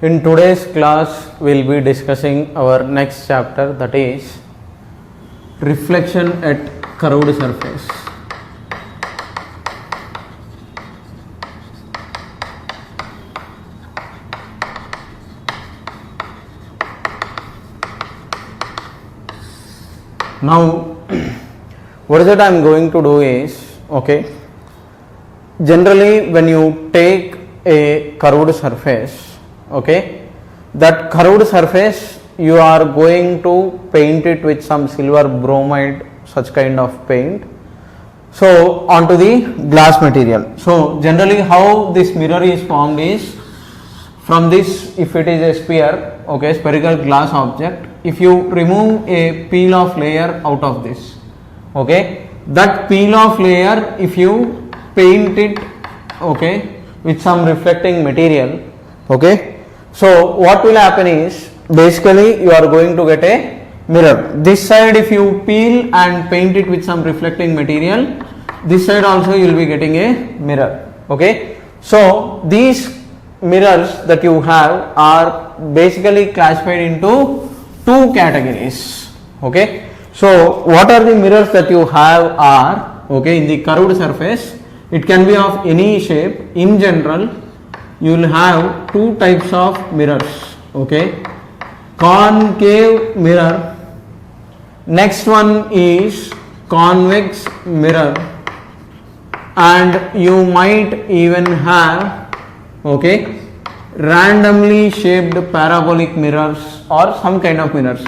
In today's class, we will be discussing our next chapter, that is reflection at curved surface. Now, what is it I am going to do is, generally when you take a curved surface, that curved surface you are going to paint it with some silver bromide, such kind of paint, so onto the glass material. So generally how this mirror is formed is, from this, if it is a sphere, spherical glass object, if you remove a peel off layer out of this, that peel off layer, if you paint it with some reflecting material, so what will happen is, basically you are going to get a mirror. This side if you peel and paint it with some reflecting material, this side also you will be getting a mirror. So these mirrors that you have are basically classified into two categories. So what are the mirrors that you have are, in the curved surface, it can be of any shape. In general, you will have two types of mirrors. Concave mirror, next one is convex mirror, and you might even have randomly shaped parabolic mirrors or some kind of mirrors.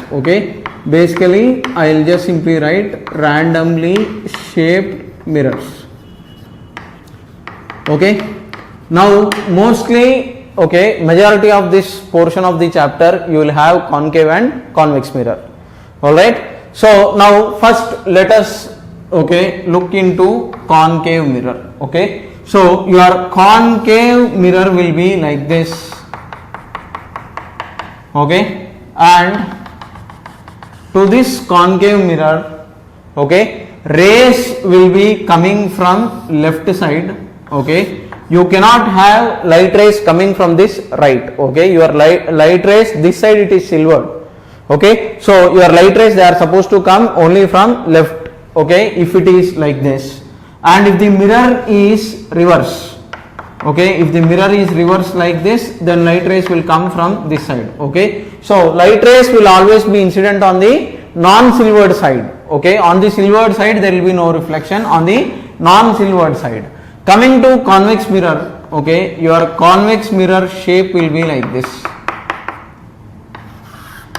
Basically I will just simply write randomly shaped mirrors. Now mostly majority of this portion of the chapter you will have concave and convex mirror. Alright, so now first let us look into concave mirror. So your concave mirror will be like this, and to this concave mirror, rays will be coming from left side. You cannot have light rays coming from this right. Your light rays, this side it is silver. So your light rays, they are supposed to come only from left. If it is like this, and if the mirror is reverse, if the mirror is reversed like this, then light rays will come from this side. So light rays will always be incident on the non-silvered side. On the silvered side there will be no reflection on the non-silvered side. Coming to convex mirror, your convex mirror shape will be like this.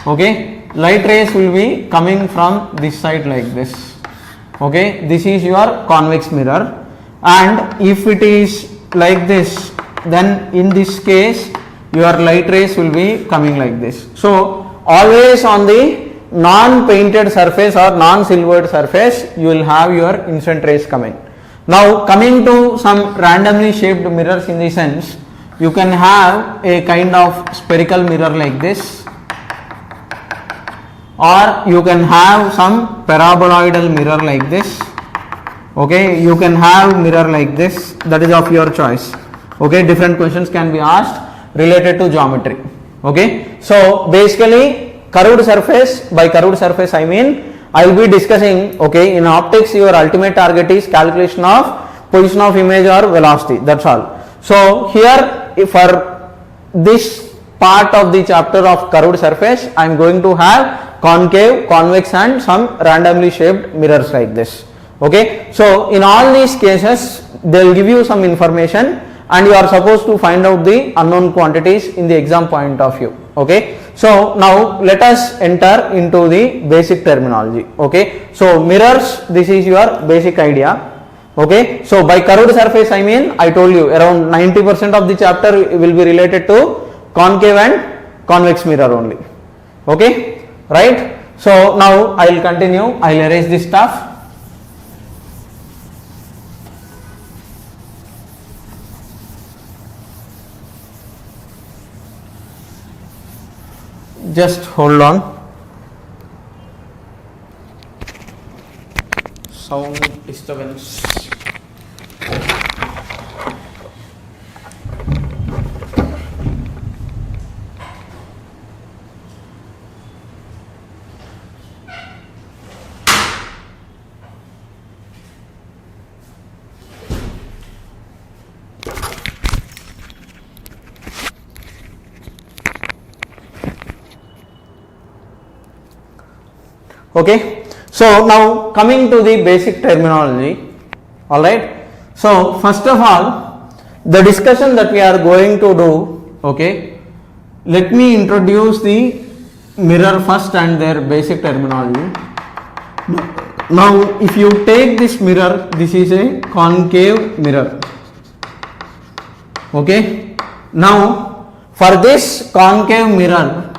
Light rays will be coming from this side like this. This is your convex mirror, and if it is like this, then in this case your light rays will be coming like this. So always on the non-painted surface or non-silvered surface you will have your incident rays coming. Now coming to some randomly shaped mirrors, in the sense you can have a kind of spherical mirror like this, or you can have some paraboloidal mirror like this. You can have mirror like this, that is of your choice. Different questions can be asked related to geometry. So basically curved surface, by curved surface I mean I will be discussing, in optics your ultimate target is calculation of position of image or velocity, that's all. So here for this part of the chapter of curved surface I am going to have concave, convex and some randomly shaped mirrors like this. So in all these cases they will give you some information and you are supposed to find out the unknown quantities in the exam point of view. So now let us enter into the basic terminology. So mirrors, this is your basic idea. So by curved surface I mean, I told you around 90% of the chapter will be related to concave and convex mirror only. Right? So now I will continue, I will erase this stuff. Just hold on. Sound disturbance. Okay, so now coming to the basic terminology. All right, so first of all, the discussion that we are going to do, okay, let me introduce the mirror first and their basic terminology. Now if you take this mirror, this is a concave mirror. Okay, now for this concave mirror,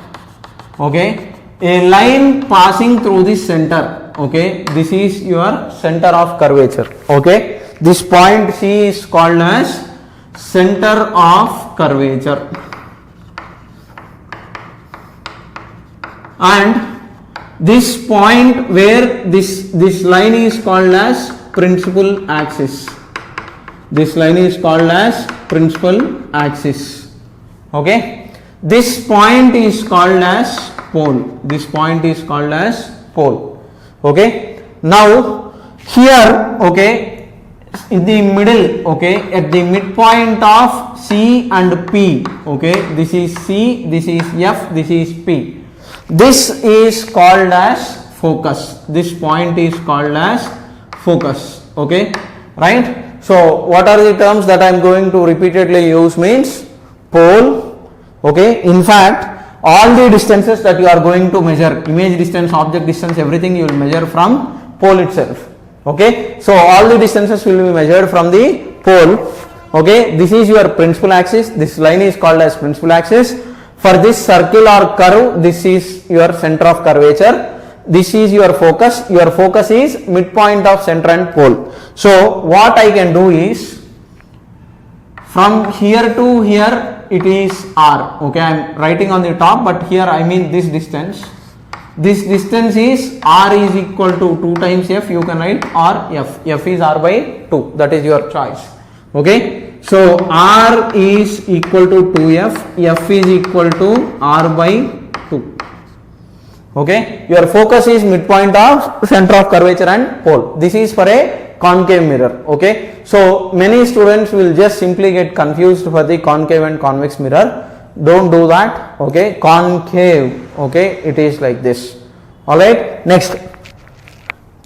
okay, a line passing through the center, okay, this is your center of curvature. Okay, this point C is called as center of curvature, and this point where this line is called as principal axis. This line is called as principal axis. Okay, this point is called as pole. This point is called as pole. Okay, now here, okay, in the middle, okay, at the midpoint of C and P, okay, this is C, this is F, this is P. This is called as focus. This point is called as focus. Okay, right? So what are the terms that I am going to repeatedly use? Means pole. Okay, in fact all the distances that you are going to measure, image distance, object distance, everything you will measure from pole itself. Okay, so all the distances will be measured from the pole. Okay, this is your principal axis. This line is called as principal axis. For this circle or curve, this is your center of curvature. This is your focus. Your focus is midpoint of center and pole. So what I can do is, from here to here it is R. Okay, I am writing on the top, but here I mean this distance. This distance is R is equal to 2 times F. You can write R F. F is R by 2. That is your choice. Okay, so R is equal to 2F. F is equal to R by 2. Okay, your focus is midpoint of center of curvature and pole. This is for a concave mirror. Okay, so many students will just simply get confused for the concave and convex mirror. Don't do that. Okay, concave, okay, it is like this. All right, next,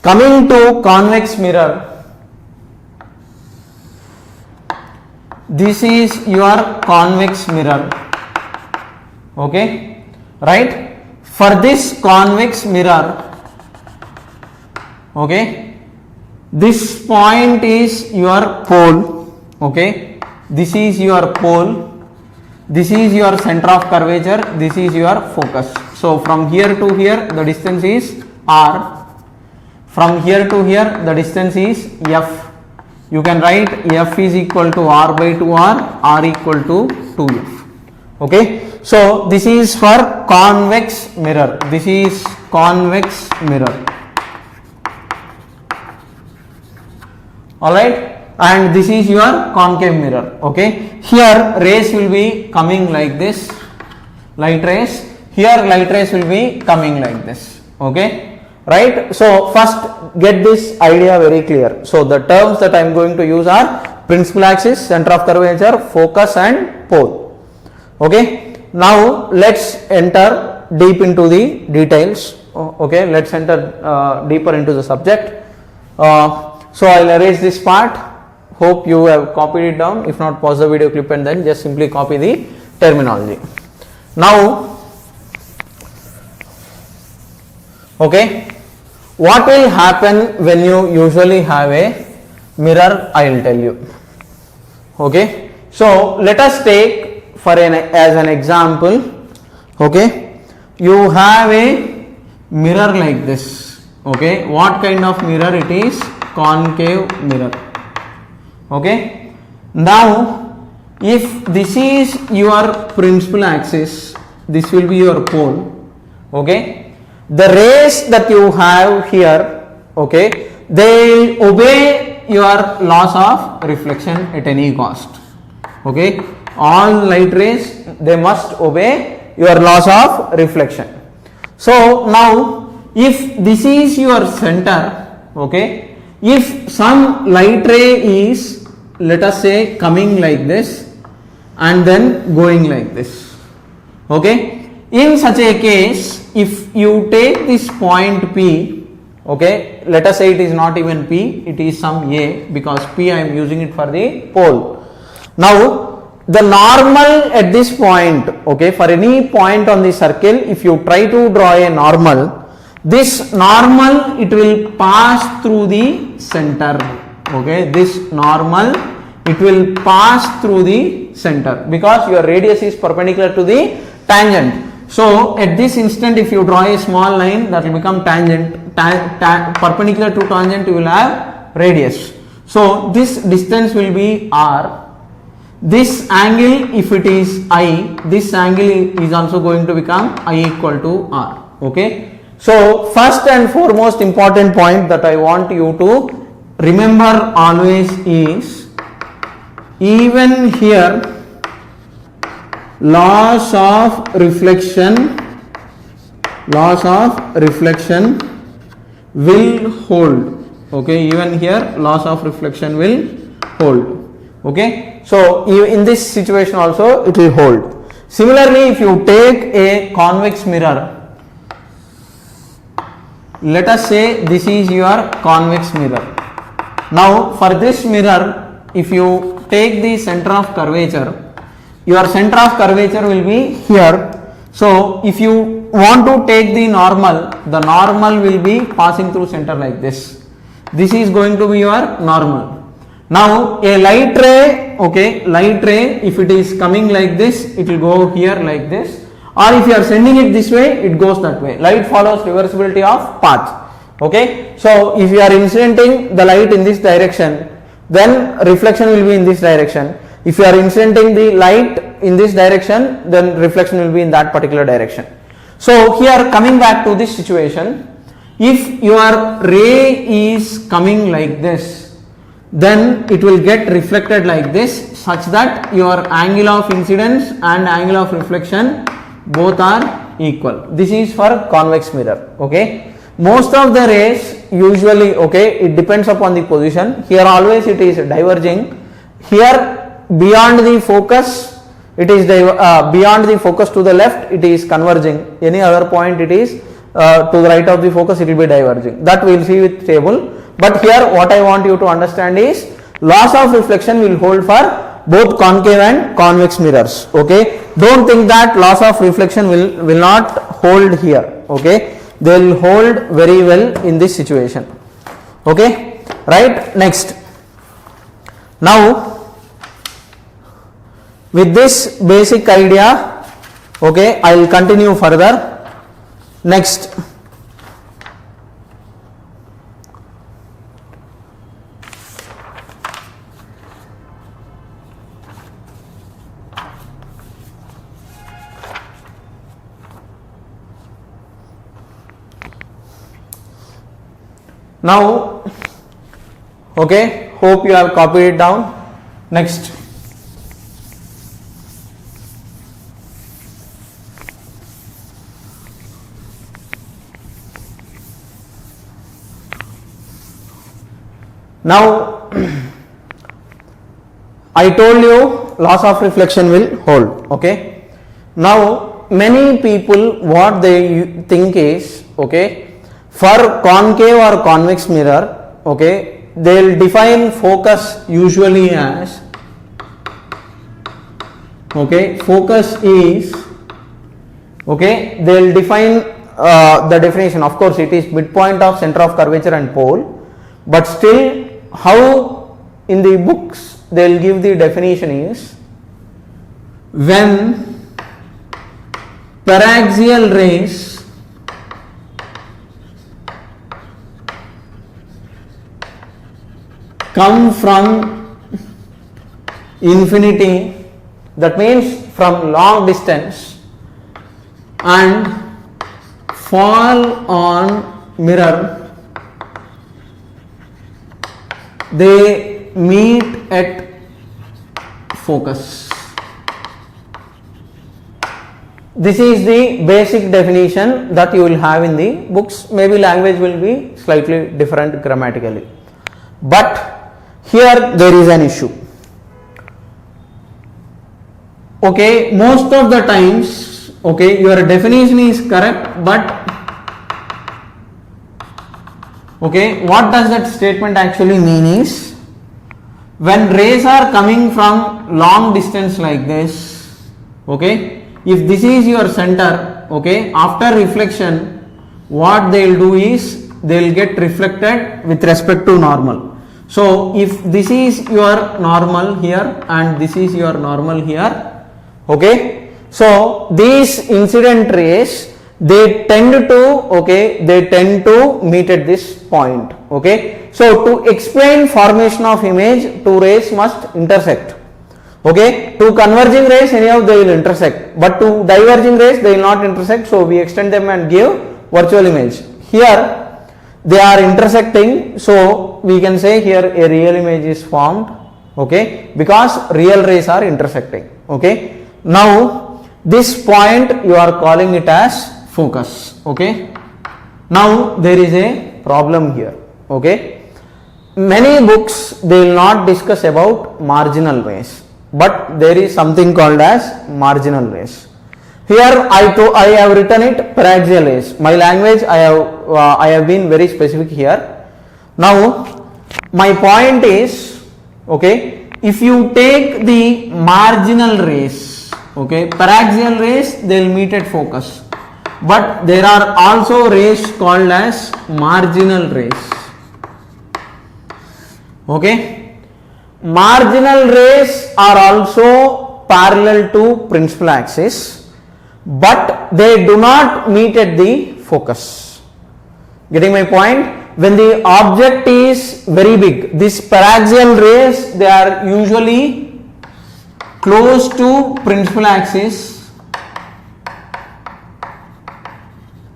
coming to convex mirror, this is your convex mirror. Okay, right? For this convex mirror, okay, this point is your pole. Okay, this is your pole. This is your center of curvature. This is your focus. So from here to here the distance is R. From here to here the distance is F. You can write F is equal to R by 2R, R equal to 2F. Okay, so this is for convex mirror. This is convex mirror. Alright, and this is your concave mirror. Okay, here rays will be coming like this, light rays. Here light rays will be coming like this. Okay, right? So first get this idea very clear. So the terms that I am going to use are principal axis, center of curvature, focus and pole. Okay, now let's enter deep into the details. Okay, let's enter deeper into the subject. So I will erase this part. Hope you have copied it down. If not, pause the video clip and then just simply copy the terminology. Now, okay, what will happen when you usually have a mirror? I will tell you. Okay, so let us take for as an example. Okay, you have a mirror like this. Okay, what kind of mirror it is? Concave mirror. Okay, now if this is your principal axis, this will be your pole. Okay, the rays that you have here, okay, they will obey your laws of reflection at any cost. Okay, all light rays, they must obey your laws of reflection. So now if this is your center, okay, if some light ray is, let us say, coming like this and then going like this, okay, In such a case, if you take this point P, okay, let us say it is not even P, it is some A, because P I am using it for the pole. Now the normal at this point, okay, for any point on the circle, if you try to draw a normal, this normal it will pass through the center, okay, this normal it will pass through the center because your radius is perpendicular to the tangent. So at this instant, if you draw a small line, that will become tangent, perpendicular to tangent you will have radius. So this distance will be r. This angle, if it is I, this angle is also going to become I equal to r. Okay. So first and foremost important point that I want you to remember always is, even here laws of reflection will hold. Okay, even here laws of reflection will hold. Okay, so in this situation also it will hold. Similarly, if you take a convex mirror, let us say this is your convex mirror. Now for this mirror, if you take the center of curvature, your center of curvature will be here. So if you want to take the normal will be passing through center like this. This is going to be your normal. Now a light ray, okay, light ray, if it is coming like this, it will go here like this, or if you are sending it this way, it goes that way. Light follows reversibility of path. Okay, so if you are incidenting the light in this direction, then reflection will be in this direction. If you are incidenting the light in this direction, then reflection will be in that particular direction. So here, coming back to this situation, if your ray is coming like this, then it will get reflected like this, such that your angle of incidence and angle of reflection both are equal. This is for convex mirror. Okay, most of the rays usually, okay, it depends upon the position. Here always it is diverging. Here beyond the focus, it is beyond the focus to the left, it is converging. Any other point it is to the right of the focus, it will be diverging. That we will see with table. But here what I want you to understand is, laws of reflection will hold for both concave and convex mirrors. Okay, don't think that laws of reflection will not hold here. Okay, they will hold very well in this situation. Okay, right. Next, now with this basic idea, okay, I will continue further. Next, now, okay, hope you have copied it down. Next, now I told you laws of reflection will hold. Okay, now many people what they think is, okay, for concave or convex mirror, okay, they will define focus usually as, okay, focus is, okay, they will define the definition. Of course, it is midpoint of center of curvature and pole, but still how in the books they will give the definition is, when paraxial rays come from infinity, that means from long distance, and fall on mirror, they meet at focus. This is the basic definition that you will have in the books. Maybe language will be slightly different grammatically, but here there is an issue. Okay, most of the times Okay, your definition is correct, but okay, what does that statement actually mean is, when rays are coming from long distance like this, okay, if this is your center, okay, after reflection, what they will do is they will get reflected with respect to normal. So if this is your normal here and this is your normal here, okay, so these incident rays, they tend to meet at this point. Okay, so to explain formation of image, two rays must intersect. Okay, two converging rays anyhow they will intersect, but two diverging rays they will not intersect, so we extend them and give virtual image. Here they are intersecting, so we can say here a real image is formed, okay, because real rays are intersecting. Okay, now this point you are calling it as focus. Okay, now there is a problem here. Okay, many books they will not discuss about marginal rays, but there is something called as marginal rays. Here I have written it paraxial rays. My language I have been very specific here. Now my point is, okay, if you take the marginal rays, okay, paraxial rays they will meet at focus, but there are also rays called as marginal rays. Okay, marginal rays are also parallel to principal axis, but they do not meet at the focus. Getting my point? When the object is very big, these paraxial rays they are usually close to principal axis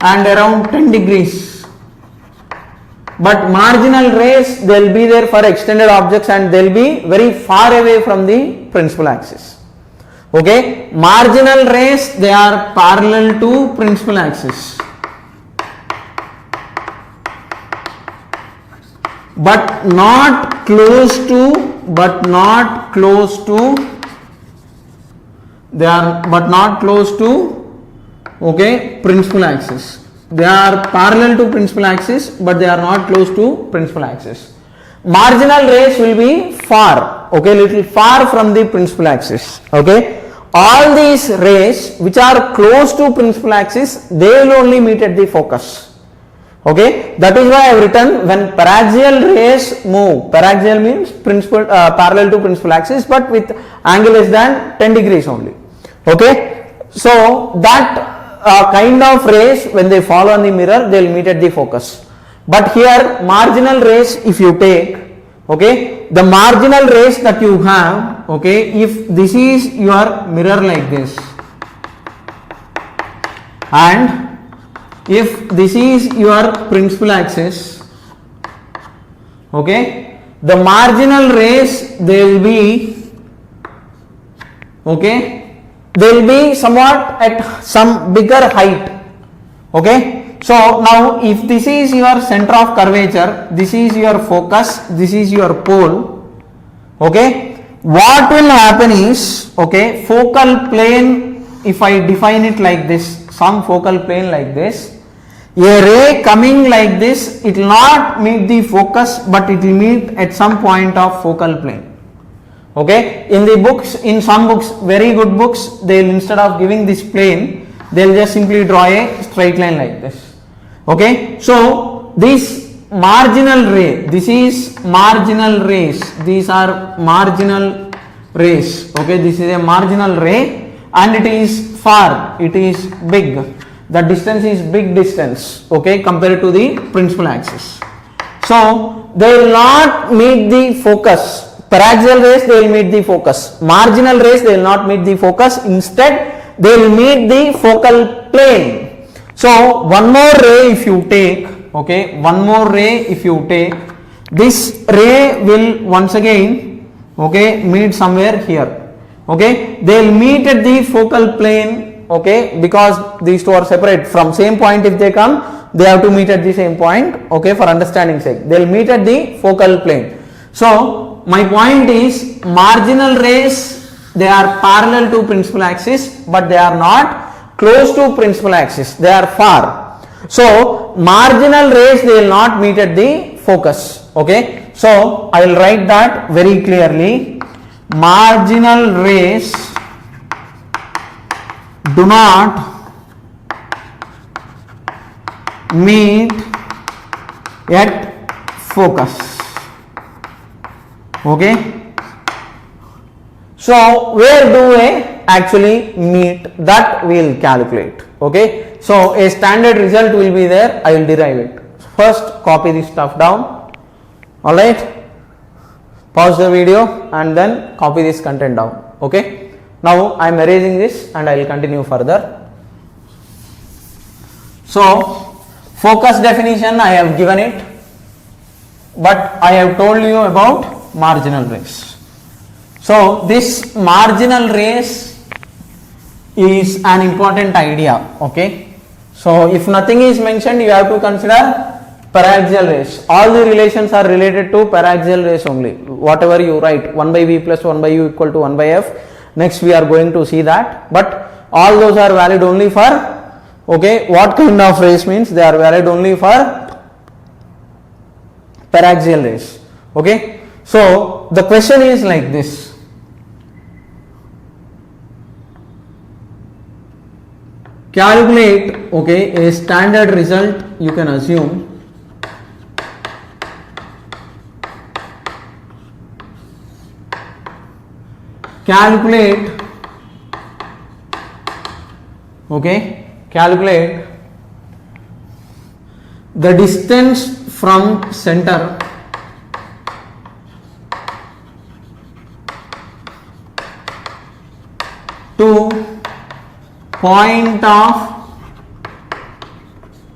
and around 10 degrees, but marginal rays they will be there for extended objects and they will be very far away from the principal axis. Okay, marginal rays they are parallel to principal axis, but not close to okay, principal axis. They are parallel to principal axis, but they are not close to principal axis. Marginal rays will be far, okay, little far from the principal axis. Okay, all these rays which are close to principal axis they will only meet at the focus. Okay, that is why I have written when paraxial rays move, paraxial means parallel to principal axis but with angle less than 10 degrees only. Okay, so that kind of rays when they fall on the mirror they will meet at the focus. But here marginal rays if you take, okay, the marginal rays that you have, okay, if this is your mirror like this and if this is your principal axis, okay, the marginal rays they will be, okay, they will be somewhat at some bigger height. Okay, so now if this is your center of curvature, this is your focus, this is your pole, okay, what will happen is, okay, focal plane, if I define it like this, some focal plane like this, a ray coming like this, it will not meet the focus but it will meet at some point of focal plane. Okay, in the books, in some books, very good books, they will instead of giving this plane, they will just simply draw a straight line like this. Okay, so this marginal ray, this is marginal rays, these are marginal rays. Okay, this is a marginal ray and it is far, it is big. The distance is big distance, okay, compared to the principal axis. So they will not meet the focus. Paraxial rays they will meet the focus. Marginal rays they will not meet the focus. Instead they will meet the focal plane. So one more ray if you take, okay, one more ray if you take, this ray will once again, okay, meet somewhere here. Okay, they will meet at the focal plane. Okay, because these two are separate from same point. If they come, they have to meet at the same point. Okay, for understanding sake, they will meet at the focal plane. So my point is marginal rays they are parallel to principal axis but they are not close to principal axis, they are far. So marginal rays, they will not meet at the focus. Okay, so I will write that very clearly. Marginal rays do not meet at focus. Okay, so where do they actually meet, that we will calculate. Okay, so a standard result will be there, I will derive it. First copy this stuff down. Alright, pause the video and then copy this content down. Okay, now I am erasing this and I will continue further. So focus definition I have given it, but I have told you about marginal rays. So this marginal rays is an important idea. Okay, so if nothing is mentioned, you have to consider paraxial rays. All the relations are related to paraxial rays only. Whatever you write, 1 by v plus 1 by u equal to 1 by f, next we are going to see that, but all those are valid only for, okay, what kind of rays means they are valid only for paraxial rays. Okay, so the question is like this. Calculate, okay, a standard result you can assume. Calculate, okay, calculate the distance from center to point of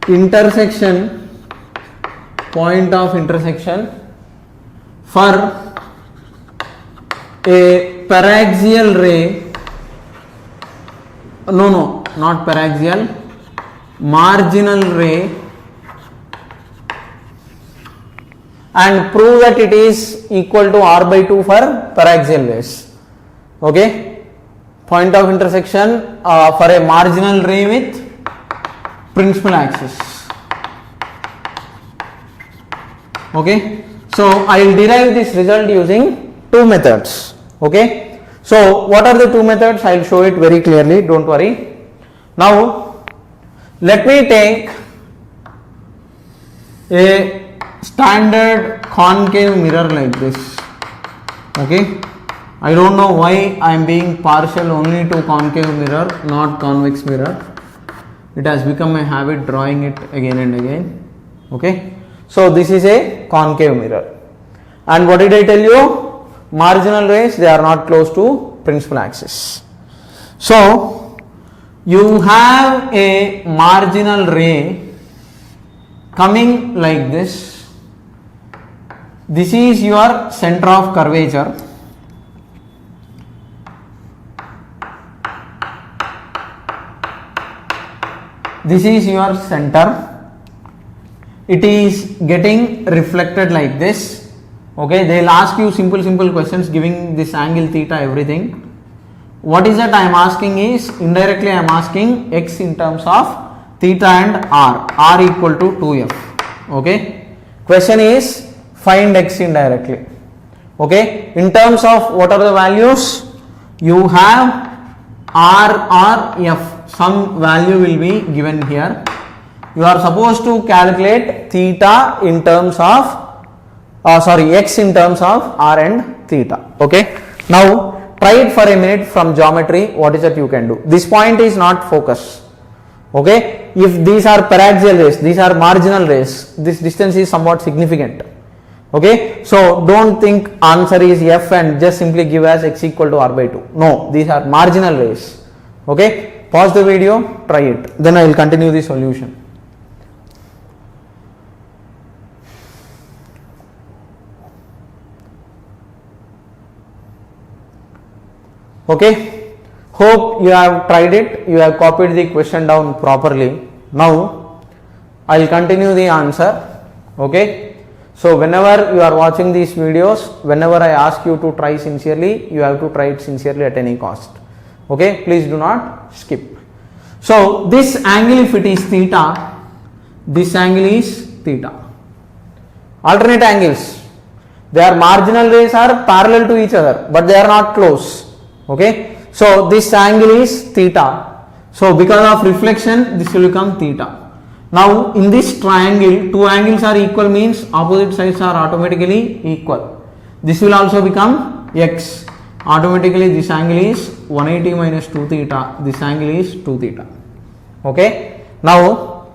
intersection for a paraxial ray, not paraxial, marginal ray, and prove that it is equal to r by 2 for paraxial rays. Okay, point of intersection for a marginal ray with principal axis. Okay, so I will derive this result using two methods. Okay, so what are the two methods? I will show it very clearly, don't worry. Now let me take a standard concave mirror like this. Okay, I don't know why I am being partial only to concave mirror, not convex mirror. It has become a habit drawing it again and again. Okay, so this is a concave mirror, and what did I tell you? Marginal rays, they are not close to principal axis. So you have a marginal ray coming like this. This is your center of curvature. This is your center. It is getting reflected like this. Okay, they will ask you simple questions giving this angle theta, everything. What is that I am asking is, indirectly I am asking x in terms of theta and r equal to 2f. Okay, question is find x indirectly. Okay, in terms of what are the values? You have r or f, some value will be given here. You are supposed to calculate theta in terms of x in terms of r and theta. Okay, now try it for a minute from geometry. What is that you can do? This point is not focus. Okay, if these are paraxial rays, these are marginal rays, this distance is somewhat significant. Okay, so don't think answer is f and just simply give as x equal to r by 2. No, these are marginal rays. Okay, pause the video, try it, then I will continue the solution. Okay, hope you have tried it, you have copied the question down properly. Now I will continue the answer. Okay, so whenever you are watching these videos, whenever I ask you to try sincerely, you have to try it sincerely at any cost. Okay, please do not skip. So this angle, if it is theta, this angle is theta. Alternate angles, their marginal rays are parallel to each other, but they are not close. Okay, so this angle is theta. So because of reflection, this will become theta. Now in this triangle, two angles are equal means opposite sides are automatically equal. This will also become x. Automatically this angle is 180 minus 2 theta. This angle is 2 theta. Okay. Now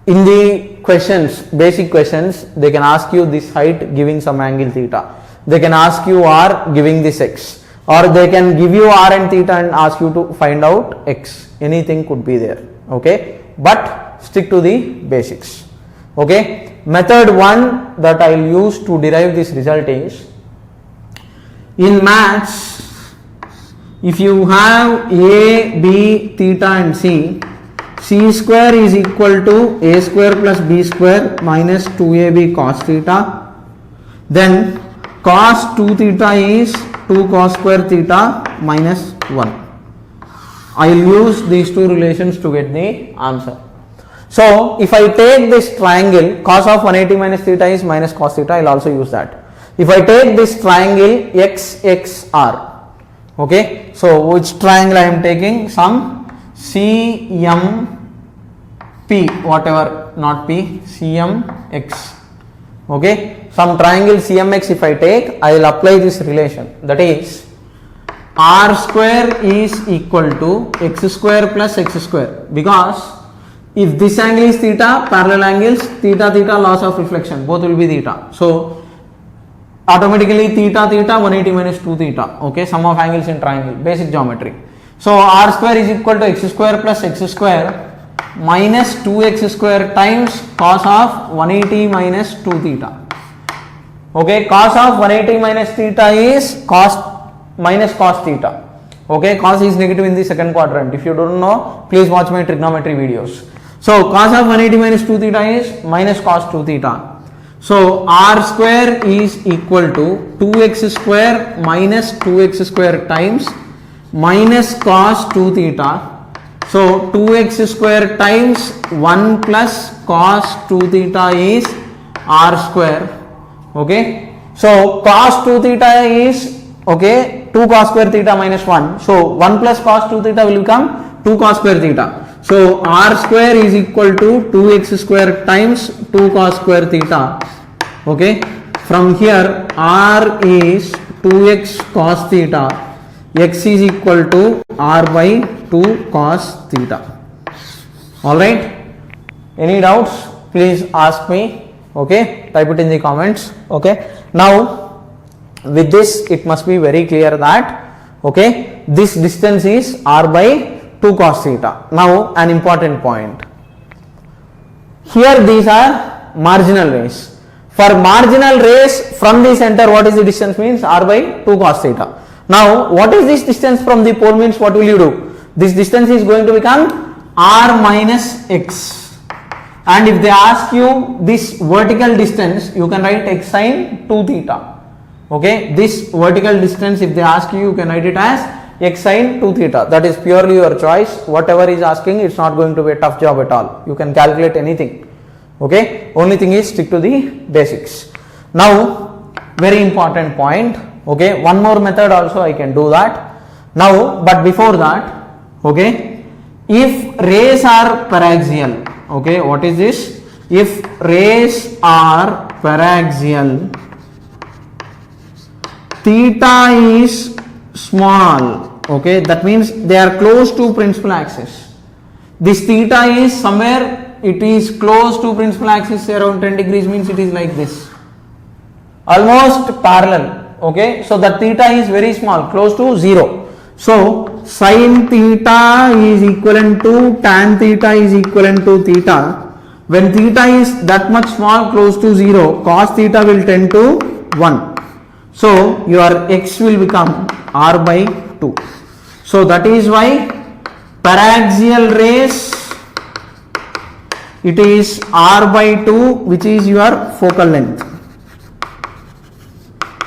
in the questions, basic questions, they can ask you this height giving some angle theta. They can ask you r giving this x, or they can give you r and theta and ask you to find out x. Anything could be there. Okay, but stick to the basics. Okay, method 1 that I will use to derive this result is, in maths, if you have a, b, theta and c, c square is equal to a square plus b square minus 2ab cos theta, then cos 2 theta is 2 cos square theta minus 1. I will use these two relations to get the answer. So if I take this triangle, cos of 180 minus theta is minus cos theta, I will also use that. If I take this triangle XXR, okay, so which triangle I am taking? Some CMP, whatever, not P, CMX, okay, some triangle CMX if I take, I will apply this relation, that is r square is equal to x square plus x square, because if this angle is theta, parallel angles, theta theta, loss of reflection, both will be theta. So automatically theta theta 180 minus 2 theta, okay, sum of angles in triangle, basic geometry. So r square is equal to x square plus x square minus 2x square times cos of 180 minus 2 theta. Okay, cos of 180 minus theta is cos minus cos theta. Okay, cos is negative in the second quadrant. If you don't know, please watch my trigonometry videos. So cos of 180 minus 2 theta is minus cos 2 theta. So r square is equal to 2x square minus 2x square times minus cos 2 theta. So 2x square times 1 plus cos 2 theta is r square. Okay, so cos 2 theta is, okay, 2 cos square theta minus 1. So 1 plus cos 2 theta will become 2 cos square theta. So r square is equal to 2x square times 2 cos square theta. Okay, from here r is 2x cos theta, x is equal to r by 2 cos theta. Alright, any doubts? Please ask me. Okay, type it in the comments. Okay, now with this it must be very clear that, okay, this distance is r by 2 cos theta. Now an important point. Here these are marginal rays. For marginal rays from the center, what is the distance means? R by 2 cos theta. Now what is this distance from the pole means? What will you do? This distance is going to become r minus x. And if they ask you this vertical distance, you can write x sine 2 theta. Okay, this vertical distance, if they ask you, you can write it as x sine 2 theta. That is purely your choice. Whatever is asking, it's not going to be a tough job at all. You can calculate anything. Okay, only thing is stick to the basics. Now very important point. Okay, one more method also I can do that. Now, but before that, okay, if rays are paraxial, okay, what is this? If rays are paraxial, theta is small, okay, that means they are close to principal axis. This theta is somewhere, it is close to principal axis around 10 degrees, means it is like this, almost parallel. Okay, so the theta is very small, close to 0. So sin theta is equivalent to tan theta is equivalent to theta. When theta is that much small, close to 0, cos theta will tend to 1. So your x will become r by 2. So that is why paraxial rays, it is r by 2, which is your focal length.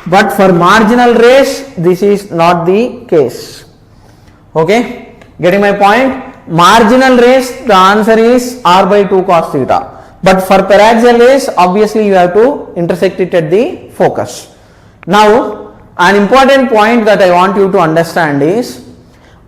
But for marginal rays, this is not the case. Okay, getting my point? marginal rays, the answer is r by 2 cos theta. But for paraxial rays, obviously you have to intersect it at the focus. Now, an important point that I want you to understand is,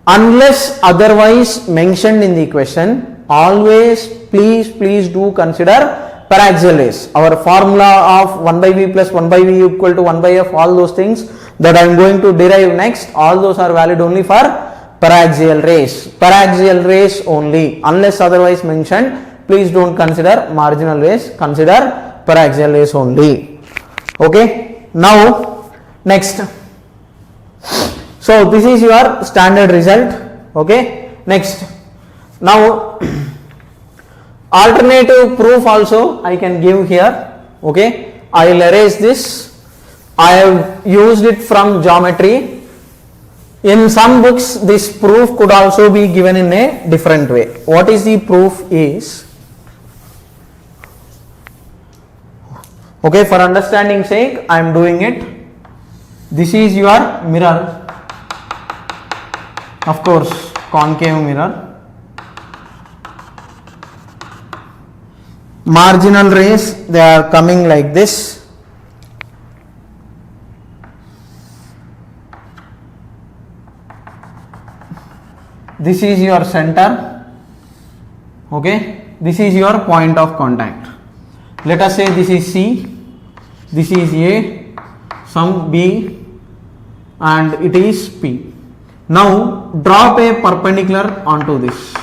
unless otherwise mentioned in the question, always please do consider paraxial rays. Our formula of 1 by v plus 1 by v equal to 1 by f, all those things that I am going to derive next, all those are valid only for paraxial rays only. Unless otherwise mentioned, please don't consider marginal rays, consider paraxial rays only. Okay, now next. So this is your standard result. Okay, next. Now alternative proof also I can give here. Okay, I will erase this. I have used it from geometry. In some books this proof could also be given in a different way. What is the proof is, okay, for understanding sake I am doing it. This is your mirror, of course concave mirror. Marginal rays, they are coming like this. This is your center. Okay, this is your point of contact. Let us say this is C, this is A, some B, and it is P. Now drop a perpendicular onto this.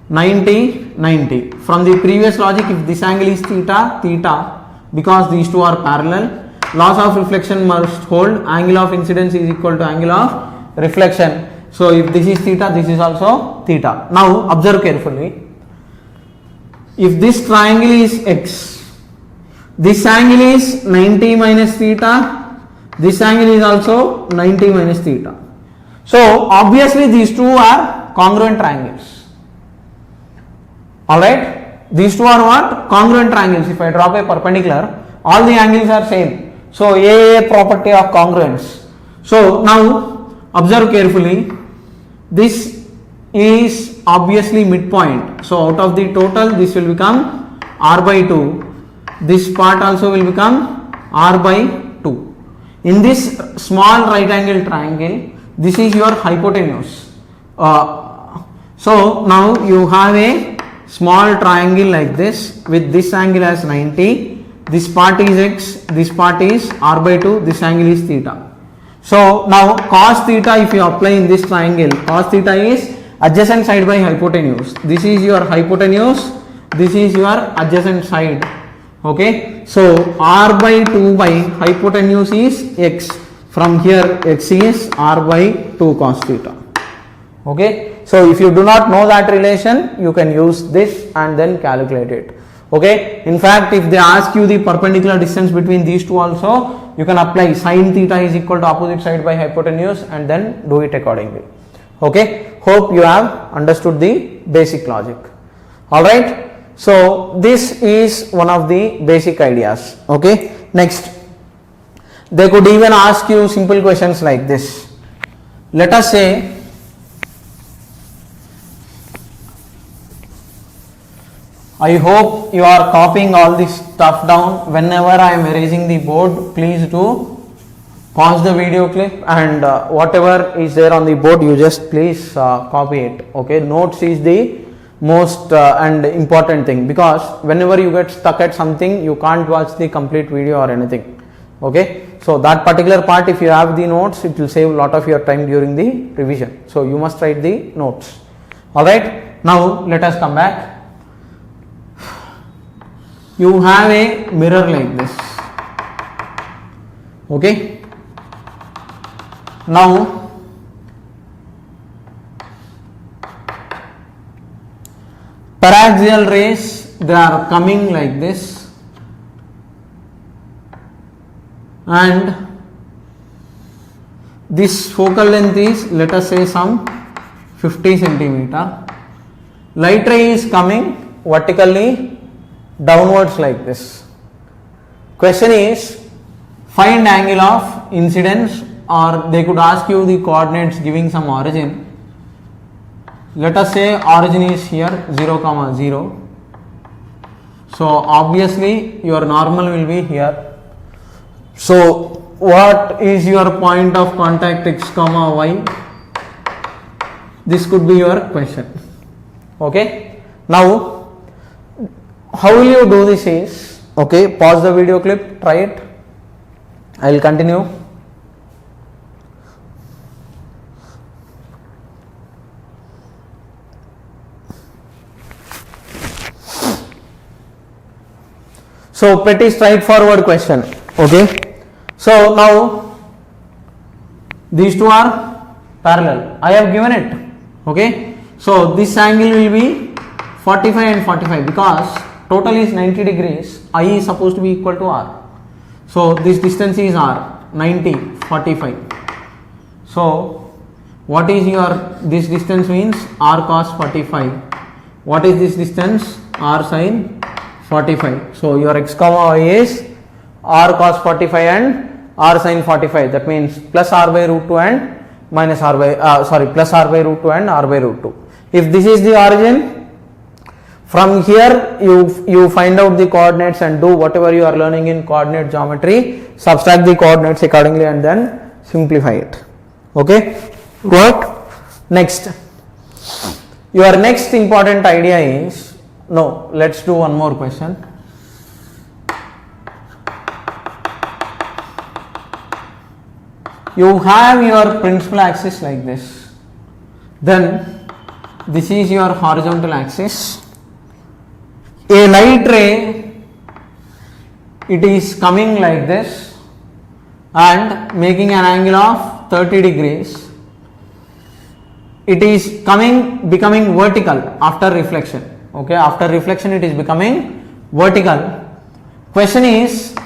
90, 90. From the previous logic, if this angle is theta, theta, because these two are parallel, laws of reflection must hold, angle of incidence is equal to angle of reflection. So if this is theta, this is also theta. Now observe carefully. If this triangle is x, this angle is 90 minus theta, this angle is also 90 minus theta. So obviously these two are congruent triangles. Alright, these two are what? Congruent triangles. If I drop a perpendicular, all the angles are same. So a property of congruence. So now observe carefully. This is obviously midpoint. So out of the total, this will become r by 2. This part also will become r by 2. In this small right angle triangle, this is your hypotenuse. So now you have a small triangle like this with this angle as 90. This part is x, this part is r by 2, this angle is theta. So now cos theta, if you apply in this triangle, cos theta is adjacent side by hypotenuse. This is your hypotenuse, this is your adjacent side. Okay, so r by 2 by hypotenuse is x. From here x is r by 2 cos theta. Okay, so if you do not know that relation, you can use this and then calculate it. Okay, in fact if they ask you the perpendicular distance between these two also, you can apply sin theta is equal to opposite side by hypotenuse and then do it accordingly. Okay, hope you have understood the basic logic. Alright, so this is one of the basic ideas. Okay, next, they could even ask you simple questions like this. Let us say I hope you are copying all this stuff down. Whenever I am erasing the board, please do pause the video clip and whatever is there on the board, you just please copy it. Okay, notes is the most and important thing, because whenever you get stuck at something, you can't watch the complete video or anything. Okay, so that particular part, if you have the notes, it will save a lot of your time during the revision. So you must write the notes. Alright, now let us come back. You have a mirror like this. Okay, now paraxial rays, they are coming like this, and this focal length is, let us say, some 50 centimeter. Light ray is coming vertically downwards like this. Question is, find angle of incidence, or they could ask you the coordinates giving some origin. let us say origin is here 0 comma 0. So obviously your normal will be here. So what is your point of contact x comma y? This could be your question. Okay. Now how will you do this is, okay, pause the video clip, try it. I will continue. So pretty straightforward question. Okay. So now these two are parallel. I have given it. Okay. So this angle will be 45 and 45 because total is 90 degrees. I is supposed to be equal to r. So this distance is r, 90, 45. So what is your, this distance means r cos 45. What is this distance? R sin 45. So your x comma y is r cos 45 and r sin 45. That means plus r by root 2 and minus r by plus r by root 2 and r by root 2. If this is the origin, from here you find out the coordinates and do whatever you are learning in coordinate geometry. Subtract the coordinates accordingly and then simplify it. Okay. What next? Your next important idea is, no, let's do one more question. You have your principal axis like this, then this is your horizontal axis. A light ray, it is coming like this and making an angle of 30 degrees. It is becoming vertical after reflection. Okay, after reflection it is becoming vertical. Question is,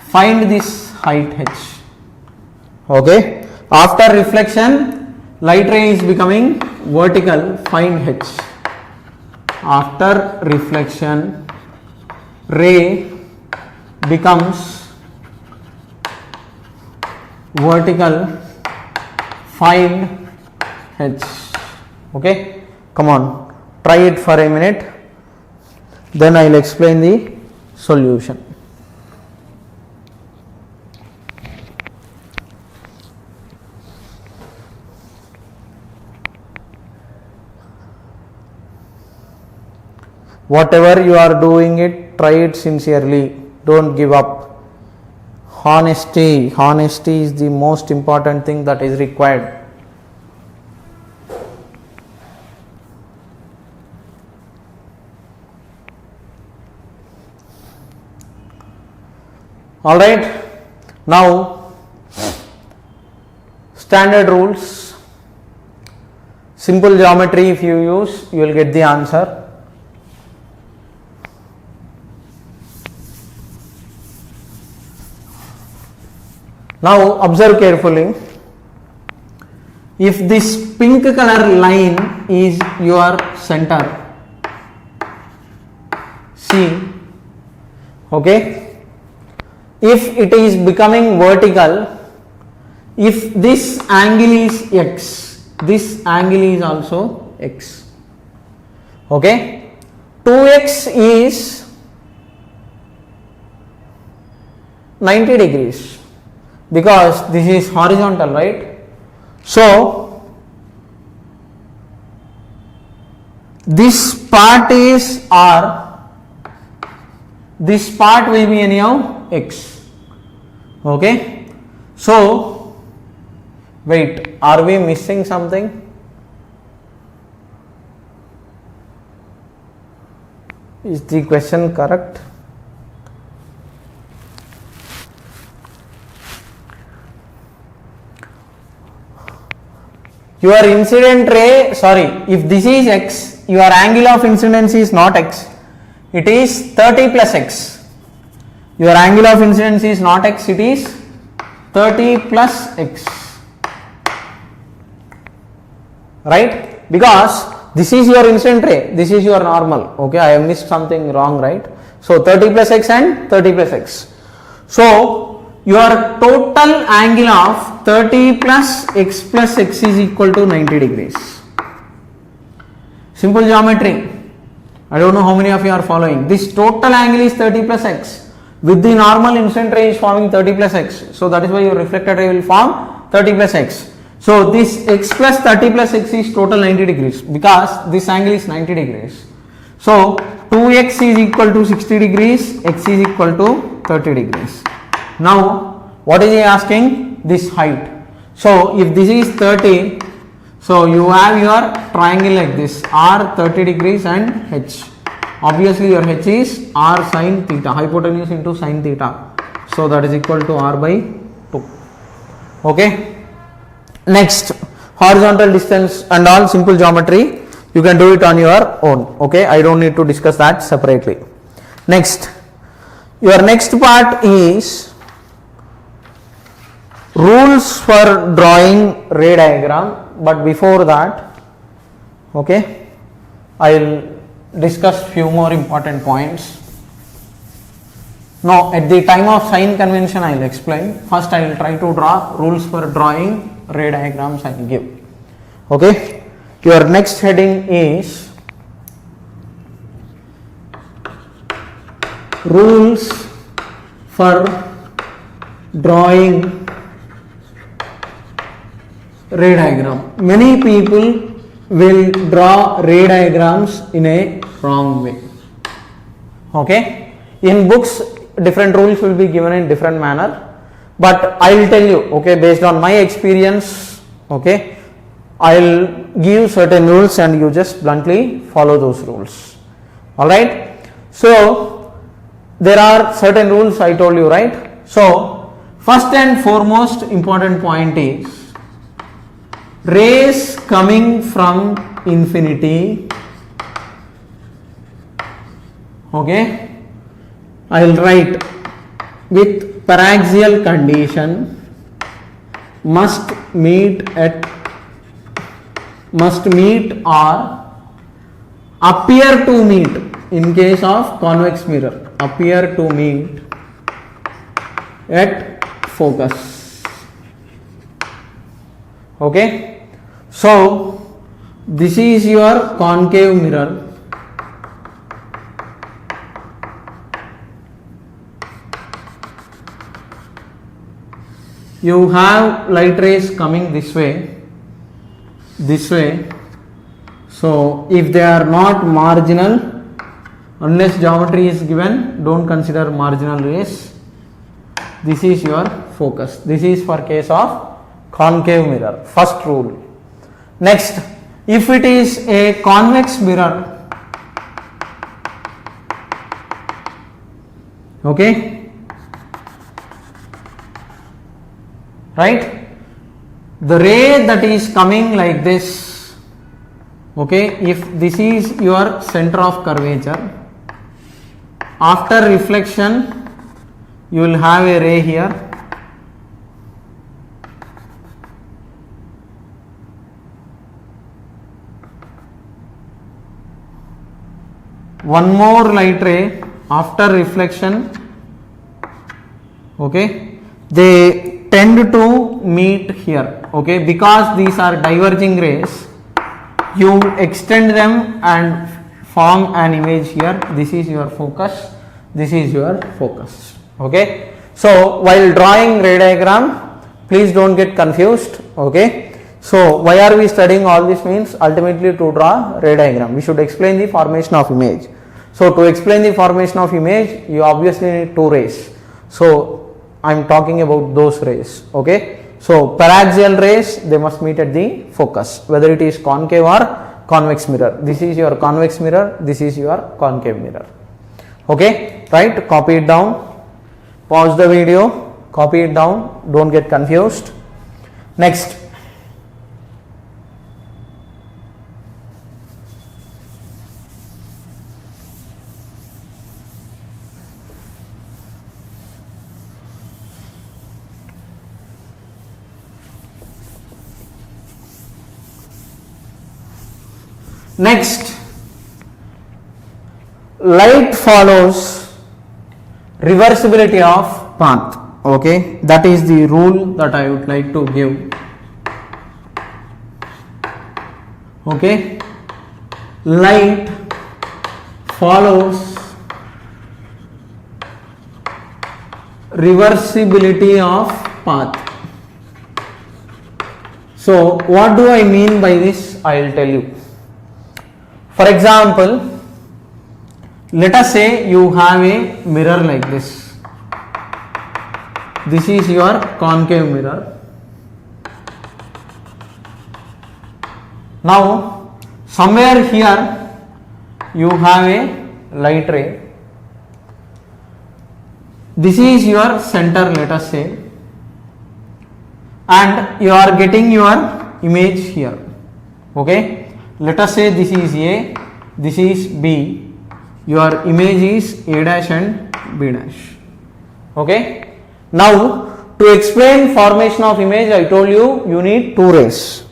find this height h. Okay, after reflection light ray is becoming vertical, find h. After reflection ray becomes vertical, find h. Okay, come on, try it for a minute, then I will explain the solution. Whatever you are doing it, try it sincerely, don't give up. Honesty is the most important thing that is required. Alright, now standard rules, simple geometry if you use, you will get the answer. Now observe carefully, if this pink color line is your center, see, okay, if it is becoming vertical, if this angle is x, this angle is also x. Okay, 2x is 90 degrees because this is horizontal, right? So this part is r, this part will be anyhow x. Okay, so wait, are we missing something? Is the question correct? Your incident ray, if this is x, your angle of incidence is not x, it is 30 plus x. Your angle of incidence is not x, it is 30 plus x. Right? Because this is your incident ray, this is your normal. Okay, I have missed something wrong, right? So 30 plus x and 30 plus x. So your total angle of 30 plus x is equal to 90 degrees. Simple geometry. I don't know how many of you are following. This total angle is 30 plus x. With the normal incident ray is forming 30 plus x. So that is why your reflected ray will form 30 plus x. So this x plus 30 plus x is total 90 degrees because this angle is 90 degrees. So 2x is equal to 60 degrees, x is equal to 30 degrees. Now what is he asking? This height. So if this is 30, so you have your triangle like this, r 30 degrees and h. Obviously your h is r sin theta, hypotenuse into sin theta. So that is equal to r by 2. Okay. Next, horizontal distance and all simple geometry. You can do it on your own. Okay. I don't need to discuss that separately. Next, your next part is rules for drawing ray diagram. But before that, okay, I will discuss few more important points. Now at the time of sign convention I will explain. First I will try to draw rules for drawing ray diagrams I will give. Okay, your next heading is rules for drawing ray diagram. Many people will draw ray diagrams in a wrong way. Okay, in books different rules will be given in different manner, but I will tell you, okay, based on my experience, okay, I will give certain rules and you just bluntly follow those rules. Alright, so there are certain rules I told you, right? So first and foremost important point is rays coming from infinity, okay, I will write with paraxial condition must meet or appear to meet in case of convex mirror, appear to meet at focus. Okay, so this is your concave mirror. You have light rays coming this way. So if they are not marginal, unless geometry is given, don't consider marginal rays. This is your focus. This is for case of concave mirror, first rule. Next, if it is a convex mirror, okay, right, the ray that is coming like this, okay, if this is your center of curvature, after reflection you will have a ray here, one more light ray after reflection, okay, they tend to meet here, okay, because these are diverging rays, you extend them and form an image here. This is your focus, this is your focus. Okay, so while drawing ray diagram, please don't get confused. Okay, so why are we studying all this? Means ultimately to draw ray diagram we should explain the formation of image. So to explain the formation of image you obviously need two rays, so I am talking about those rays. Okay, so paraxial rays, they must meet at the focus, whether it is concave or convex mirror. This is your convex mirror, this is your concave mirror. Okay, right, copy it down, pause the video, copy it down, don't get confused. Next, light follows reversibility of path. Okay, that is the rule that I would like to give. Okay, light follows reversibility of path. So what do I mean by this? I will tell you. For example, let us say you have a mirror like this. This is your concave mirror. Now somewhere here you have a light ray. This is your center, let us say, and you are getting your image here. Okay, let us say this is A, this is B, your image is A dash and B dash. Okay, now to explain formation of image, I told you you need two rays.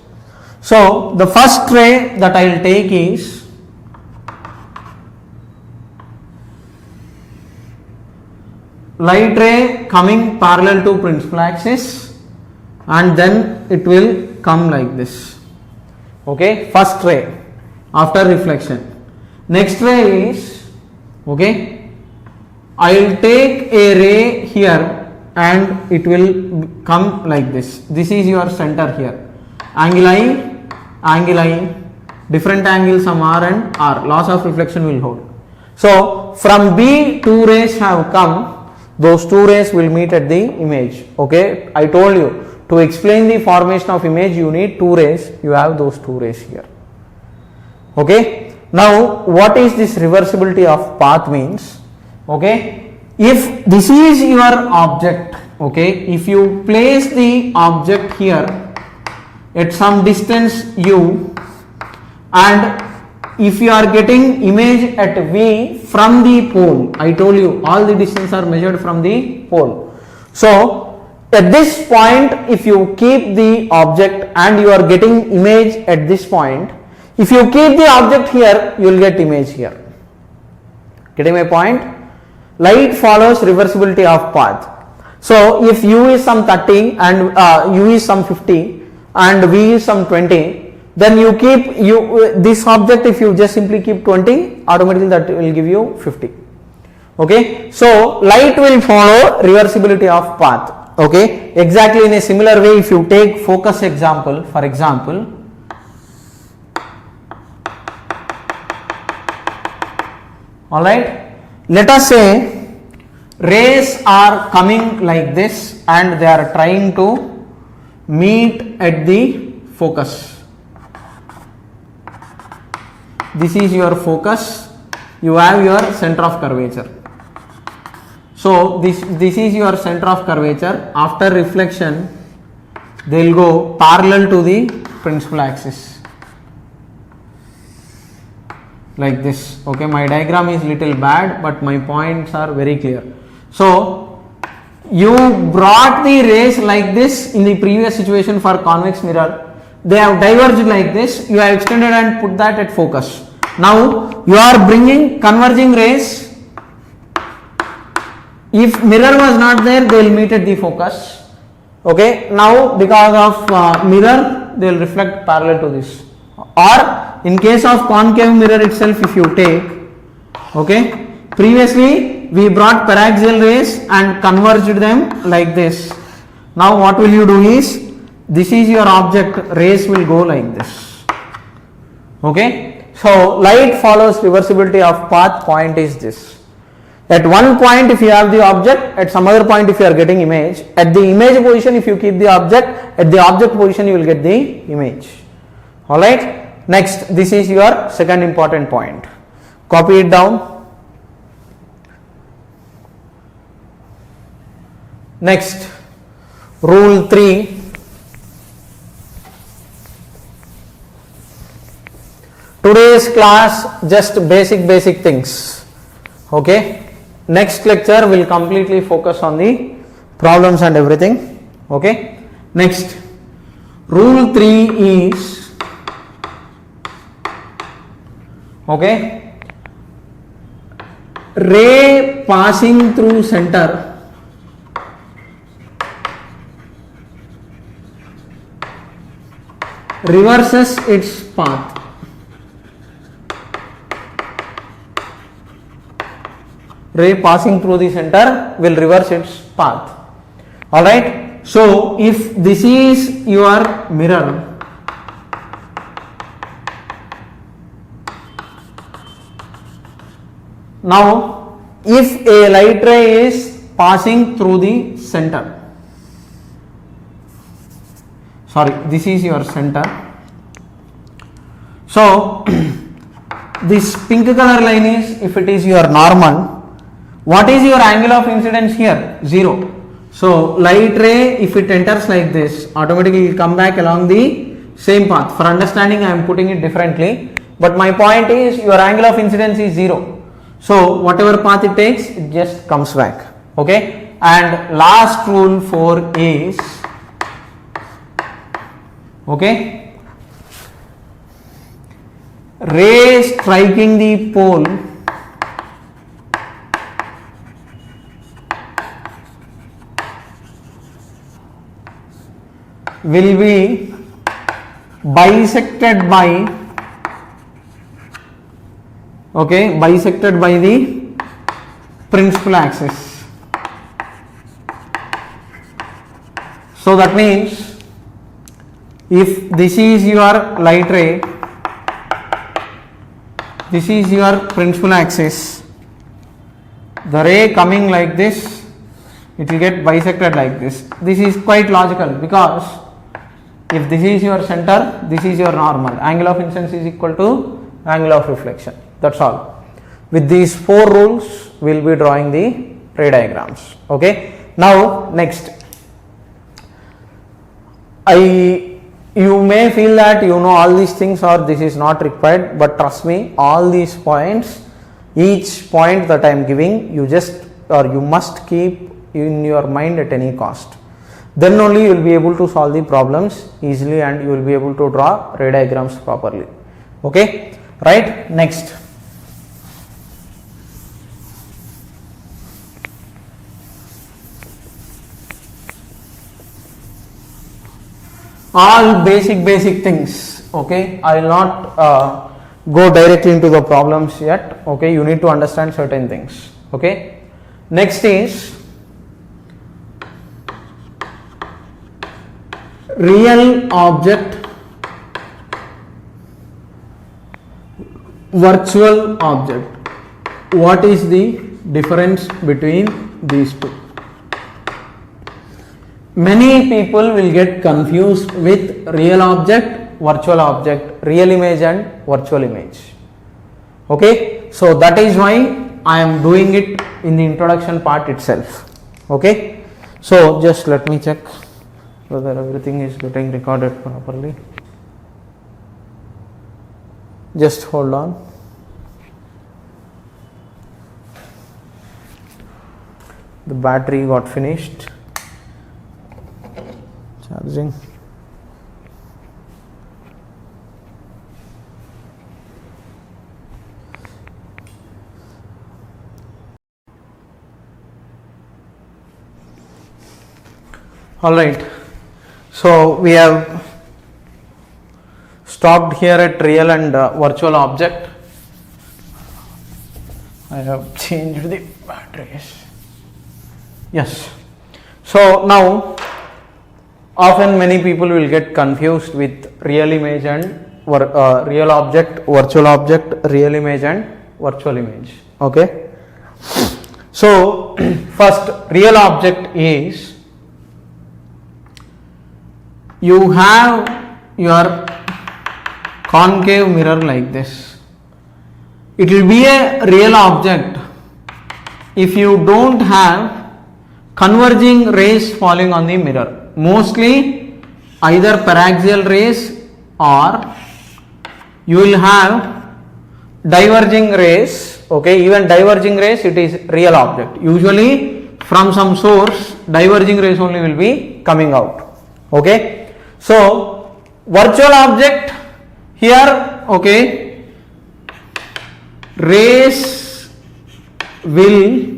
So the first ray that I will take is light ray coming parallel to principal axis, and then it will come like this. Okay, first ray after reflection. Next ray is, okay, I will take a ray here and it will come like this. This is your center here. Angle I, different angles some R and R, loss of reflection will hold. So from B two rays have come, those two rays will meet at the image. Okay, I told you to explain the formation of image you need two rays, you have those two rays here. Okay, now what is this reversibility of path means? Okay, if this is your object, okay, if you place the object here at some distance u, and if you are getting image at V from the pole, I told you all the distance are measured from the pole. So at this point, if you keep the object and you are getting image at this point, if you keep the object here, you will get image here. Getting my point? Light follows reversibility of path. So if u is some 30 and u is some 50 and v is some 20, then you keep this object, if you just simply keep 20, automatically that will give you 50. Okay, so light will follow reversibility of path. Okay, exactly in a similar way, if you take focus example, for example, all right, let us say rays are coming like this and they are trying to meet at the focus. This is your focus, you have your center of curvature. So this is your center of curvature. After reflection, they will go parallel to the principal axis like this. Okay, my diagram is little bad, but my points are very clear. So you brought the rays like this in the previous situation for convex mirror. They have diverged like this, you have extended and put that at focus. Now you are bringing converging rays. If mirror was not there, they will meet at the focus. Okay, now because of mirror, they will reflect parallel to this. Or in case of concave mirror itself, if you take, okay, previously we brought paraxial rays and converged them like this. Now what will you do is, this is your object, rays will go like this. Okay, so light follows reversibility of path. Point is this: at one point if you have the object, at some other point if you are getting image, at the image position if you keep the object, at the object position you will get the image. Alright, next, this is your second important point. Copy it down. Next, rule 3. Today's class just basic things. Okay, next lecture will completely focus on the problems and everything. Okay, next, rule 3 is, okay, ray passing through center reverses its path. ray passing through the center will reverse its path. Alright, so if this is your mirror, now if a light ray is passing through the center, sorry, this is your center, so this pink color line is, if it is your normal, what is your angle of incidence here? 0. So light ray, if it enters like this, automatically will come back along the same path. For understanding, I am putting it differently, but my point is your angle of incidence is 0. So whatever path it takes, it just comes back. Okay, and last rule 4 is, okay, ray striking the pole will be bisected by, okay, bisected by the principal axis. So that means if this is your light ray, this is your principal axis, the ray coming like this, it will get bisected like this. This is quite logical, because if this is your center, this is your normal, angle of incidence is equal to angle of reflection. That's all. With these 4 rules, we will be drawing the ray diagrams. Okay. Now next, you may feel that you know all these things or this is not required, but trust me, all these points, each point that I am giving, you must keep in your mind at any cost. Then only you will be able to solve the problems easily and you will be able to draw ray diagrams properly. Okay, right? Next, all basic things. Okay, I will not go directly into the problems yet. Okay, you need to understand certain things. Okay, next is real object, virtual object. What is the difference between these two? Many people will get confused with real object, virtual object, real image and virtual image. Okay, so that is why I am doing it in the introduction part itself. Okay, so just let me check whether everything is getting recorded properly. Just hold on. The battery got finished charging. All right, so we have stopped here at real and virtual object. I have changed the batteries. Yes, so now often many people will get confused with real image and real object, virtual object, real image and virtual image. Okay, so first, real object is, you have your concave mirror like this. It will be a real object if you don't have converging rays falling on the mirror. Mostly either paraxial rays or you will have diverging rays. Okay, even diverging rays, it is real object. Usually from some source, diverging rays only will be coming out. Okay, so virtual object here, okay, rays will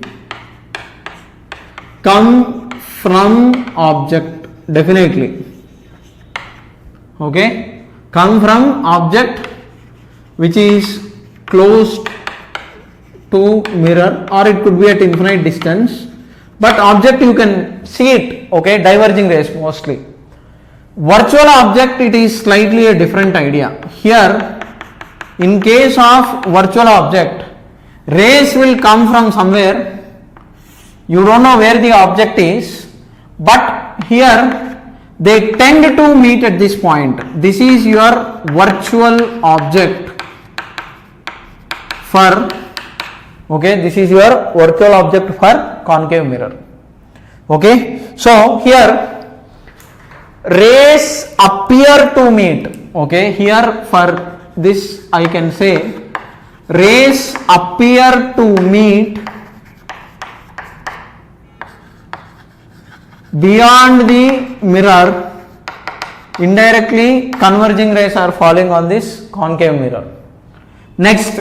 come from object, definitely. Okay, come from object which is closed to mirror, or it could be at infinite distance, but object you can see it, okay, diverging rays mostly. Virtual object, it is slightly a different idea. Here, in case of virtual object, rays will come from somewhere, you don't know where the object is, but here they tend to meet at this point. This is your virtual object for, okay, this is your virtual object for concave mirror. Okay, so here rays appear to meet, okay, here for this I can say rays appear to meet beyond the mirror, indirectly converging rays are falling on this concave mirror. Next,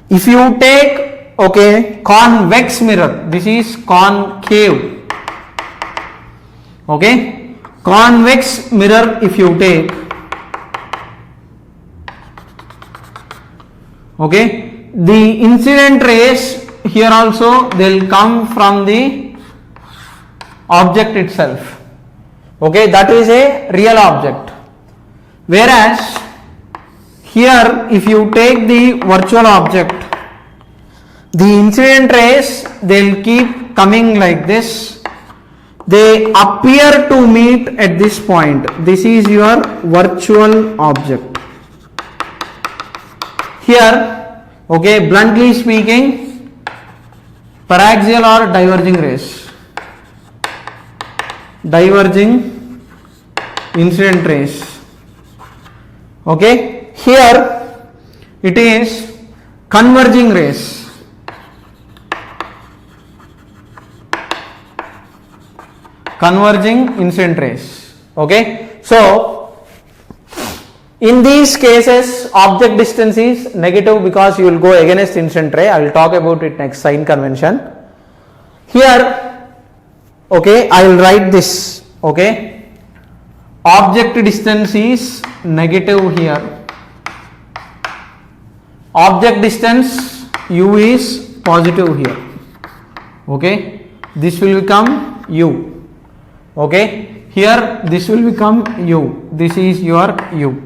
if you take, okay, convex mirror, this is concave, okay, convex mirror if you take, okay, the incident rays here also they will come from the object itself, okay, that is a real object. Whereas here if you take the virtual object, the incident rays they will keep coming like this, they appear to meet at this point. This is your virtual object. Here, okay, bluntly speaking, paraxial or diverging rays, diverging incident rays, okay, here it is converging rays, converging incident rays, okay. So in these cases object distance is negative because you will go against incident ray. I will talk about it next, sign convention. Here, okay, I will write this, okay, object distance is negative here, object distance u is positive here, okay, this will become u, okay, here this will become u, this is your u,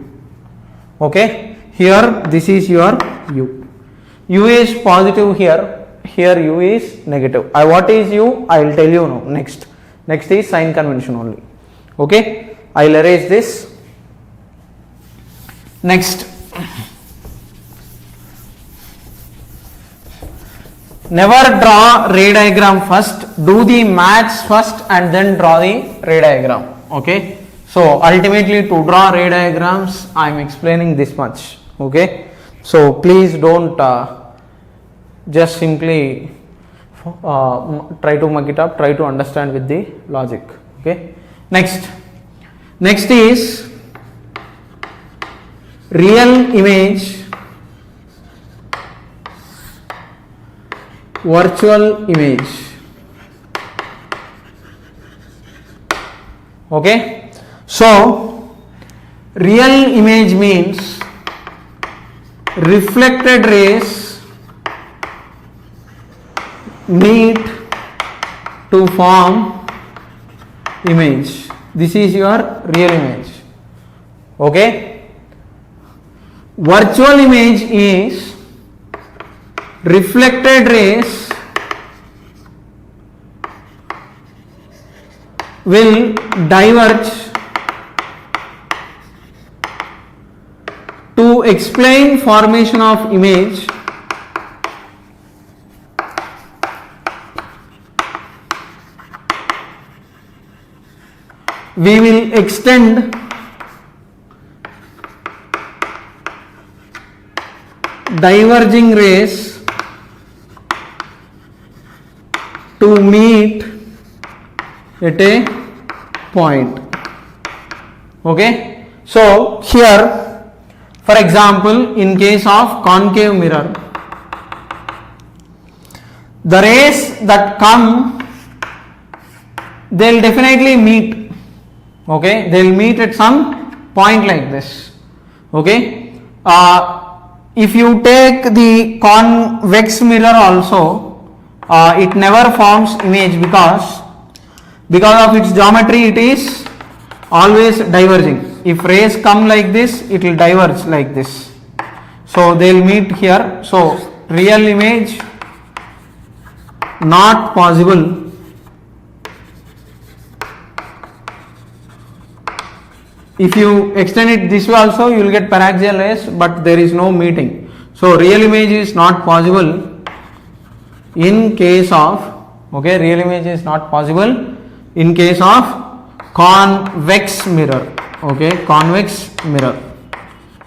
okay, here this is your u, u is positive here, here u is negative. What is u? I will tell you now. Next is sign convention only, okay. I will erase this. Next, never draw ray diagram first, do the maths first and then draw the ray diagram, okay. So ultimately to draw ray diagrams I am explaining this much, okay. So please don't just simply try to mug it up, try to understand with the logic, okay. Next is real image, virtual image, okay. So real image means reflected rays meet to form image. This is your real image, okay. Virtual image is reflected rays will diverge to explain formation of image we will extend diverging rays to meet at a point, okay. So here for example in case of concave mirror, the rays that come they will definitely meet, okay, they will meet at some point like this, okay. if you take the convex mirror also, it never forms image because of its geometry it is always diverging. If rays come like this, it will diverge like this. So they will meet here. So real image not possible. If you extend it this way also, you will get paraxial rays, but there is no meeting. So real image is not possible in case of, okay, real image is not possible in case of convex mirror. Okay, convex mirror.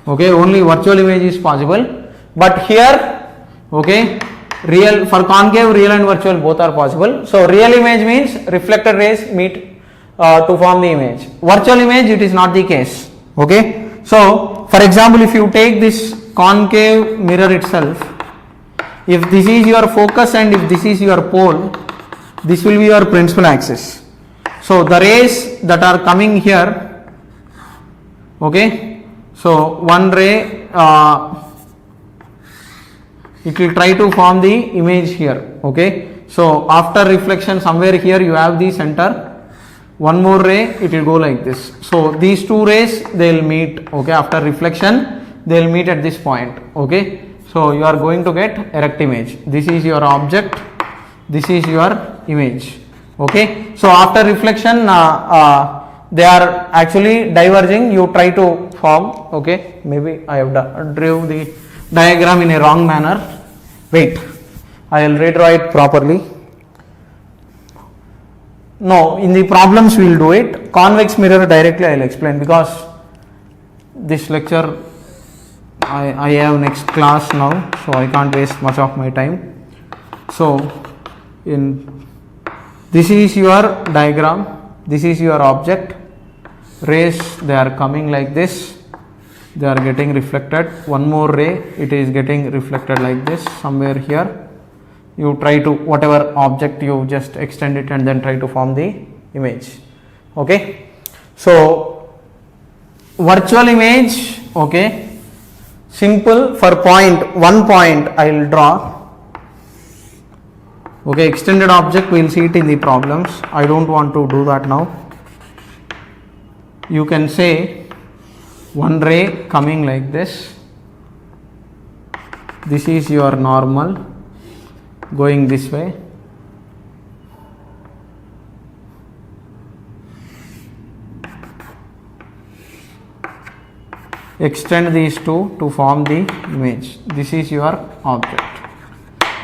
Okay, only virtual image is possible. But here, okay, real, for concave, real and virtual both are possible. So real image means reflected rays meet to form the image. Virtual image, it is not the case. Okay, so for example, if you take this concave mirror itself, if this is your focus and if this is your pole, this will be your principal axis. So the rays that are coming here, okay, so one ray it will try to form the image here. Okay, so after reflection somewhere here you have the center. One more ray, it will go like this. So these two rays, they will meet. Okay, after reflection they will meet at this point. Okay, so you are going to get erect image. This is your object, this is your image. Okay, so after reflection they are actually diverging. You try to form. Okay, maybe I have drew the diagram in a wrong manner. Wait, I will redraw it properly. No, in the problems we will do it. Convex mirror directly I will explain, because this lecture I have next class now, so I can't waste much of my time. So in this is your diagram, this is your object. Rays, they are coming like this, they are getting reflected. One more ray, it is getting reflected like this somewhere here. You try to, whatever object, you just extend it and then try to form the image. Okay, so virtual image, okay, simple. For point, one point I will draw. Okay, extended object, we will see it in the problems. I don't want to do that now. You can say one ray coming like this. This is your normal going this way. Extend these two to form the image. This is your object.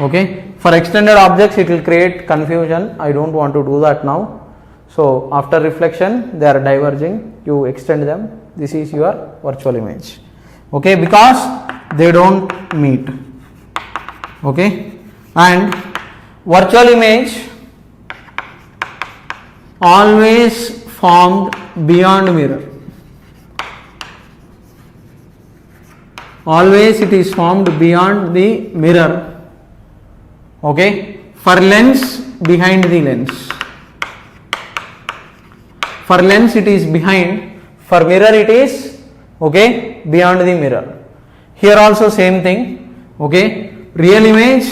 Okay, for extended objects it will create confusion. I don't want to do that now. So after reflection they are diverging, you extend them. This is your virtual image. Okay, because they don't meet. Okay, and virtual image always formed beyond mirror. Always it is formed beyond the mirror. Okay, for lens, behind the lens. For lens it is behind, for mirror it is, okay, beyond the mirror. Here also same thing. Okay, real image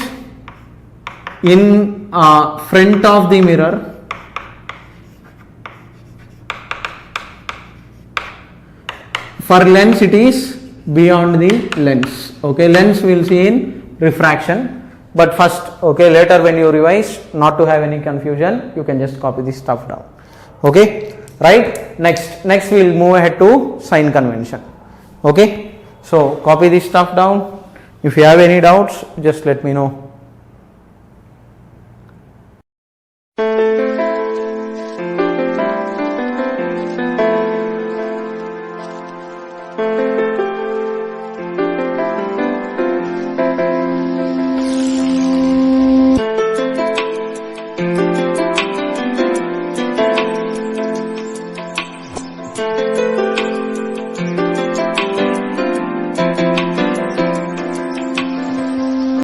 in front of the mirror. For lens it is beyond the lens. Okay, lens we will see in refraction, but first, okay, later when you revise, not to have any confusion, you can just copy this stuff down. Okay, right, next we will move ahead to sign convention. Okay, so copy this stuff down. If you have any doubts, just let me know.